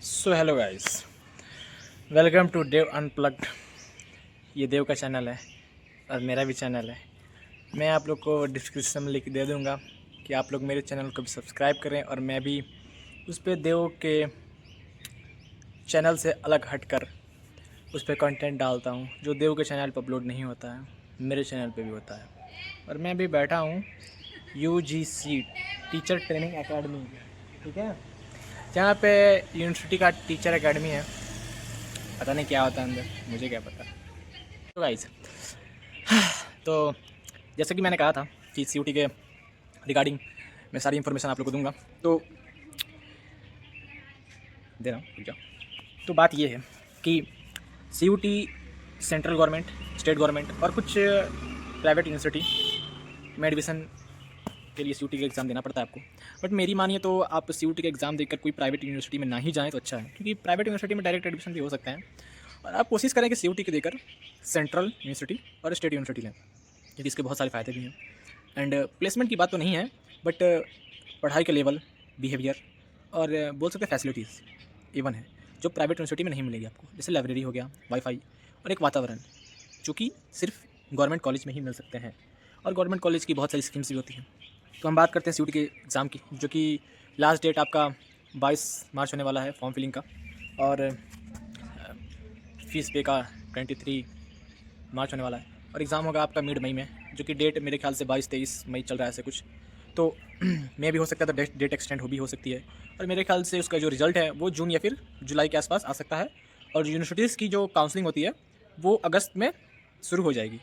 So hello guys, welcome to Dev unplugged. ये देव का channel है और मेरा भी चैनल है। मैं आप लोग को डिस्क्रिप्शन में लिख दे दूँगा कि आप लोग मेरे चैनल को भी सब्सक्राइब करें, और मैं भी उस पर देव के चैनल से अलग हटकर उस पर कंटेंट डालता हूँ जो देव के चैनल पर अपलोड नहीं होता है, मेरे चैनल पे भी होता है। और मैं भी बैठा हूँ UGC टीचर ट्रेनिंग एकेडमी, ठीक है, जहाँ पे यूनिवर्सिटी का टीचर एकेडमी है। पता नहीं क्या होता है अंदर, मुझे क्या पता। तो गाइस, तो जैसे कि मैंने कहा था कि CUT के रिगार्डिंग मैं सारी इन्फॉर्मेशन आप लोग को दूंगा, तो दे रहा हूँ, रुक जाओ। तो बात ये है कि CUT central government, state government और कुछ प्राइवेट यूनिवर्सिटी में एडमिशन के लिए CUT का एग्ज़ाम देना पड़ता है आपको। बट मेरी मानिए तो आप CUT का एग्ज़ाम देकर कोई प्राइवेट यूनिवर्सिटी में ना ही जाएँ तो अच्छा है, क्योंकि प्राइवेट यूनिवर्सिटी में डायरेक्ट एडमिशन भी हो सकता है। और आप कोशिश करें कि CUT के देकर सेंट्रल यूनिवर्सिटी और स्टेट यूनिवर्सिटी लें, क्योंकि इसके बहुत सारे फ़ायदे भी हैं। एंड प्लेसमेंट की बात तो नहीं है, बट पढ़ाई का लेवल, बिहेवियर और बोल सकते हैं फैसिलिटीज़ इवन है जो प्राइवेट यूनिवर्सिटी में नहीं मिलेगी आपको। जैसे लाइब्रेरी हो गया, वाईफाई और एक वातावरण, जो कि सिर्फ गवर्नमेंट कॉलेज में ही मिल सकते हैं। और गवर्नमेंट कॉलेज की बहुत सारी स्कीम्स भी होती हैं। तो हम बात करते हैं CUT के एग्ज़ाम की, जो कि लास्ट डेट आपका 22 मार्च होने वाला है फॉर्म फिलिंग का, और फीस पे का 23 मार्च होने वाला है। और एग्ज़ाम होगा आपका मिड मई में, जो कि डेट मेरे ख्याल से 22-23 मई चल रहा है ऐसे कुछ। तो मे भी हो सकता है, तो डेट एक्सटेंड हो सकती है। और मेरे ख्याल से उसका जो रिज़ल्ट है वो जून या फिर जुलाई के आसपास आ सकता है। और यूनिवर्सिटीज़ की जो काउंसलिंग होती है वो अगस्त में शुरू हो जाएगी,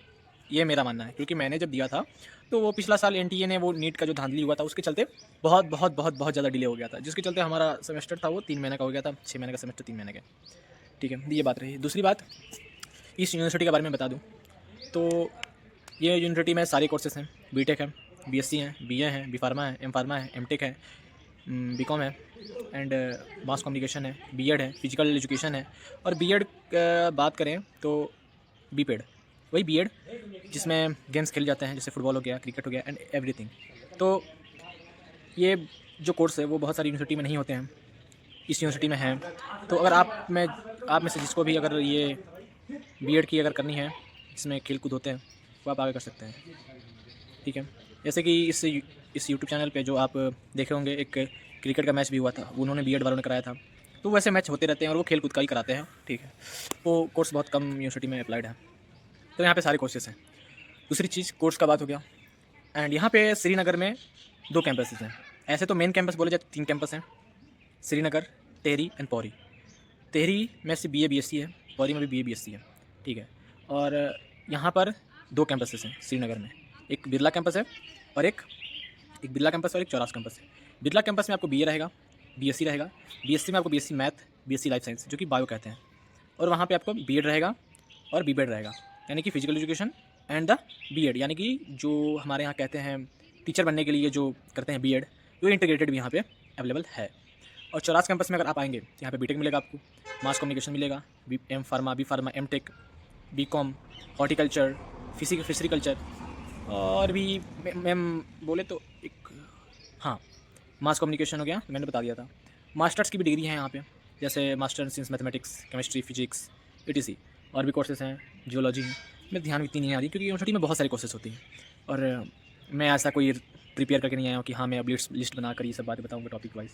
ये मेरा मानना है। क्योंकि मैंने जब दिया था तो वो पिछला साल NTA ने वो नीट का जो धांधली हुआ था उसके चलते बहुत बहुत बहुत बहुत ज़्यादा डिले हो गया था, जिसके चलते हमारा सेमेस्टर था वो 3 महीने का हो गया था, 6 महीने का सेमेस्टर 3 महीने का। ठीक है, ये बात रही। दूसरी बात, इस यूनिवर्सिटी के बारे में बता दूँ तो ये यूनिवर्सिटी में सारे कोर्सेज हैं। बीटेक है, BSc है, BA है, B फार्मा है, M फार्मा है, MTech है, BCom है, एंड मास कम्युनिकेशन है, B.Ed है, फिजिकल एजुकेशन है। और B.Ed बात करें तो BPED, वही B.Ed जिसमें गेम्स खेले जाते हैं, जैसे फुटबॉल हो गया, क्रिकेट हो गया एंड एवरीथिंग। तो ये जो कोर्स है वो बहुत सारी यूनिवर्सिटी में नहीं होते हैं, इस यूनिवर्सिटी में हैं। तो अगर आप में से जिसको भी अगर ये B.Ed की अगर करनी है जिसमें खेल कूद होते हैं, वो आप आगे कर सकते हैं। ठीक है, जैसे कि इस यूट्यूब चैनल पे जो आप देखे होंगे, एक क्रिकेट का मैच भी हुआ था, वो उन्होंने B.Ed वालों ने कराया था। तो वैसे मैच होते रहते हैं और वो खेल कूद का ही कराते हैं। ठीक है, वो कोर्स बहुत कम यूनिवर्सिटी में अप्लाइड है, तो यहाँ पे सारे कोर्सेज हैं। दूसरी चीज़, कोर्स का बात हो गया। एंड यहाँ पे श्रीनगर में 2 कैंपसेस हैं। ऐसे तो मेन कैंपस बोले जाए 3 कैंपस हैं, श्रीनगर, टेहरी एंड पौरी। टेहरी में से BA BSc है, पौरी में भी BA BSc है। ठीक है, और यहाँ पर 2 कैंपसेस हैं श्रीनगर में, एक बिरला कैंपस है और एक बिरला कैंपस और एक चौरास कैंपस है। बिरला कैंपस में आपको BA रहेगा, BSc रहेगा, BSc में आपको BSc math, BSc life science जो कि बायो कहते हैं, और वहाँ पे आपको B.Ed रहेगा और B.Bed रहेगा, यानी कि physical education and the B.Ed, यानी कि जो हमारे यहाँ कहते हैं टीचर बनने के लिए जो करते हैं B.Ed, वो इंटीग्रेटेड भी यहाँ पे अवेलेबल है। और चौरास कैंपस में अगर आप आएंगे तो यहाँ पे BTech मिलेगा आपको, मास कम्युनिकेशन मिलेगा, M pharma, B pharma, MTech, BCom, horticulture, fishery culture, और भी मैम बोले तो एक, हाँ, मास कम्युनिकेशन हो गया, मैंने बता दिया था। मास्टर्स की भी डिग्री है यहाँ पे, जैसे master in science, mathematics, chemistry, physics, ETC। और भी कोर्सेज हैं, जियोलॉजी हैं। मैं ध्यान इतनी नहीं आ रही क्योंकि यूनिवर्सिटी में बहुत सारे कोर्सेज होती हैं, और मैं ऐसा कोई प्रिपेयर करके नहीं आया हूँ कि हाँ मैं अब लिस्ट बनाकर ये सब बातें बताऊँगा टॉपिक वाइज।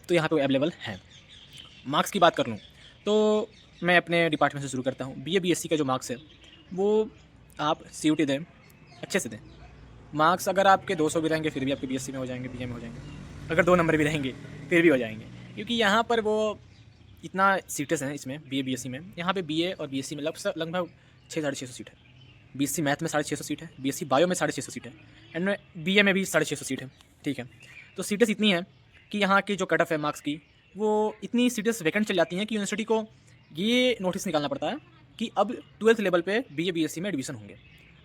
तो यहाँ पे अवेलेबल हैं। मार्क्स की बात कर लूँ तो मैं अपने डिपार्टमेंट से शुरू करता हूँ। BA BSc का जो मार्क्स है वो आप CUT दें, अच्छे से दें। मार्क्स अगर आपके 200 भी रहेंगे फिर भी आपके BSc में हो जाएंगे, BA में हो जाएंगे। अगर 2 नंबर भी रहेंगे फिर भी हो जाएंगे, क्योंकि यहाँ पर वो इतना सीटें हैं इसमें BA BSc में। यहाँ पे BA और BSc में लगभग 600-650 सीट है। BSc मैथ में 650 सीट है, BSc बायो में 650 सीट है, एंड BA में भी 650 सीट है। ठीक है, तो सीटें इतनी हैं कि यहाँ की जो कट ऑफ है मार्क्स की, वो इतनी सीटें वैकेंट चल जाती हैं कि यूनिवर्सिटी को ये नोटिस निकालना पड़ता है कि अब 12th लेवल पे BA BSc में एडमिशन होंगे।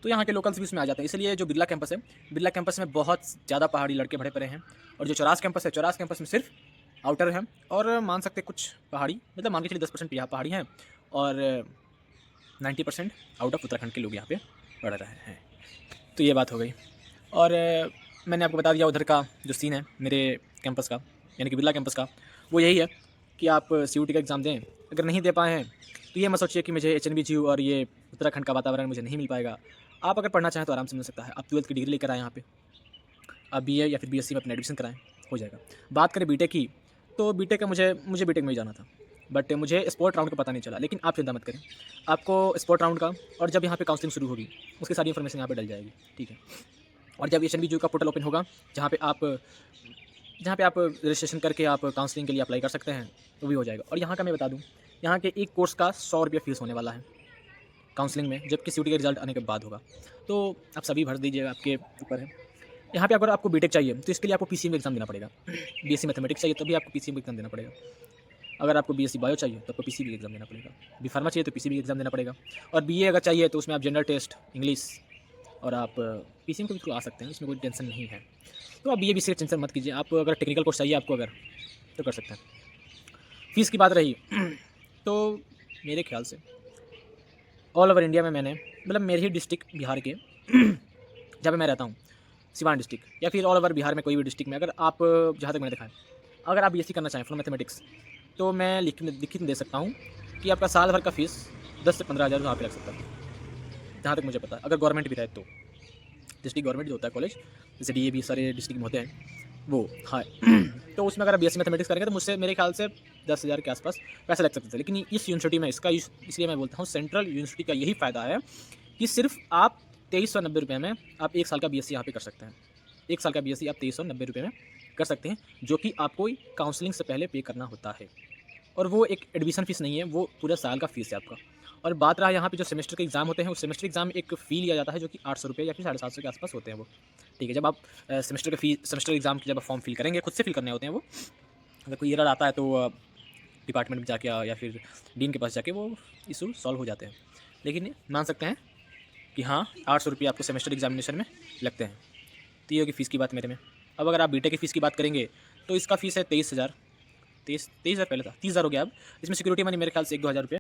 तो यहाँ के लोकल्स भी उसमें आ जाते हैं। इसलिए जो बिरला कैंपस है, बिरला कैंपस में बहुत ज़्यादा पहाड़ी लड़के भरे पड़े हैं। और जो चौरास कैंपस है, चौरास कैंपस में सिर्फ आउटर है, और मान सकते कुछ पहाड़ी, मतलब मान के चलिए 10% यहाँ पहाड़ी हैं, और 90% आउट ऑफ उत्तराखंड के लोग यहाँ पे पढ़ रहे हैं। तो ये बात हो गई। और मैंने आपको बता दिया उधर का जो सीन है मेरे कैंपस का, यानी कि बिरला कैंपस का, वो यही है कि आप CUT का एग्ज़ाम दें। अगर नहीं दे पाए हैं तो ये मत सोचिए कि मुझे HNB और ये उत्तराखंड का वातावरण मुझे नहीं मिल पाएगा। आप अगर पढ़ना चाहें तो आराम से मिल सकता है। आप 12th की डिग्री लेकर आएँ यहाँ पे, आप BA या फिर BSc में अपना एडमिशन कराएँ, हो जाएगा। बात करें बीटेक की, तो बीटेक का मुझे बीटेक में ही जाना था, बट मुझे स्पॉट राउंड का पता नहीं चला। लेकिन आप चिंता मत करें, आपको स्पॉट राउंड का और जब यहाँ पे काउंसलिंग शुरू होगी उसकी सारी इन्फॉर्मेशन यहाँ पे डल जाएगी, ठीक है। और जब HNB का पोर्टल ओपन होगा जहाँ पे आप रजिस्ट्रेशन करके आप काउंसलिंग के लिए अप्लाई कर सकते हैं, वो भी हो जाएगा। और यहाँ का मैं बता दूँ, यहाँ के एक कोर्स का 100 रुपये फ़ीस होने वाला है काउंसलिंग में, जबकि CUT का रिजल्ट आने के बाद होगा। तो आप सभी भर दीजिएगा, आपके ऊपर है। यहाँ पे अगर आपको बीटेक चाहिए तो इसके लिए आपको PCM एग्ज़ाम देना पड़ेगा। BSc मैथमेटिक्स चाहिए तो भी आपको PCM एग्ज़ाम देना पड़ेगा। अगर आपको BSc बायो चाहिए तो आपको PCB एग्ज़ाम देना पड़ेगा। B-फार्मा चाहिए तो PCB एग्ज़ाम देना पड़ेगा। और BA अगर चाहिए तो उसमें आप जनरल टेस्ट, इंग्लिश और आप PCM के थ्रू आ सकते हैं, इसमें कोई टेंशन नहीं है। तो आप BA BC की टेंशन मत कीजिए। आप अगर टेक्निकल कोर्स चाहिए आपको अगर, तो कर सकते हैं। फ़ीस की बात रही तो मेरे ख्याल से ऑल ओवर इंडिया में मैंने, मतलब मेरे ही डिस्ट्रिक्ट बिहार के जहाँ पे मैं रहता हूँ, सिवान डिस्ट्रिक्ट, या फिर ऑल ओवर बिहार में कोई भी डिस्ट्रिक्ट में, अगर आप, जहाँ तक मैंने देखा है, अगर आप BSc करना चाहें फॉर मैथमेटिक्स, तो मैं लिखित दे सकता हूँ कि आपका साल भर का फ़ीस 10 से 15 हज़ार वहाँ पे लग सकता है, जहाँ तक मुझे पता है। अगर गवर्नमेंट भी रहे तो, डिस्ट्रिक्ट गवर्नमेंट जो होता है कॉलेज, जैसे DAV सारे डिस्ट्रिक्ट में होते हैं वो, हाँ तो उसमें अगर आप BSc मैथमेटिक्स करेंगे तो मुझसे मेरे ख्याल से 10,000 के आसपास पैसे लग सकते थे। लेकिन इस यूनिवर्सिटी में इसलिए मैं बोलता हूँ, सेंट्रल यूनिवर्सिटी का यही फ़ायदा है कि सिर्फ आप 2390 रुपये में आप 1 साल का BSc यहाँ पे कर सकते हैं। 1 साल का BSc आप 2390 रुपये में कर सकते हैं, जो कि आपको काउंसलिंग से पहले पे करना होता है। और वो एक एडमिशन फ़ीस नहीं है, वो पूरा साल का फ़ीस है आपका। और बात रहा यहाँ पे जो सेमेस्टर के एग्ज़ाम होते हैं, उस सेमेस्टर एग्ज़ाम में एक फ़ी लिया जाता है जो कि 800 रुपये या फिर 750 के आसपास होते हैं वो, ठीक है। जब आप सेमेस्टर एग्ज़ाम की जब आप फॉर्म फिल करेंगे, खुद से फिल करने होते हैं वो। अगर कोई एरर आता है तो डिपार्टमेंट में जाके या फिर डीन के पास जाके वो इशू सॉल्व हो जाते हैं। लेकिन मान सकते हैं कि हाँ, 800 रुपये आपको सेमेस्टर एग्जामिनेशन में लगते हैं। तो ये होगी फ़ीस की बात मेरे में। अब अगर आप बीटेक की फ़ीस की बात करेंगे तो इसका फ़ीस है 23,000 पहले था, 30,000 हो गया अब। इसमें सिक्योरिटी मनी मेरे ख्याल से 1-2 हज़ार रुपये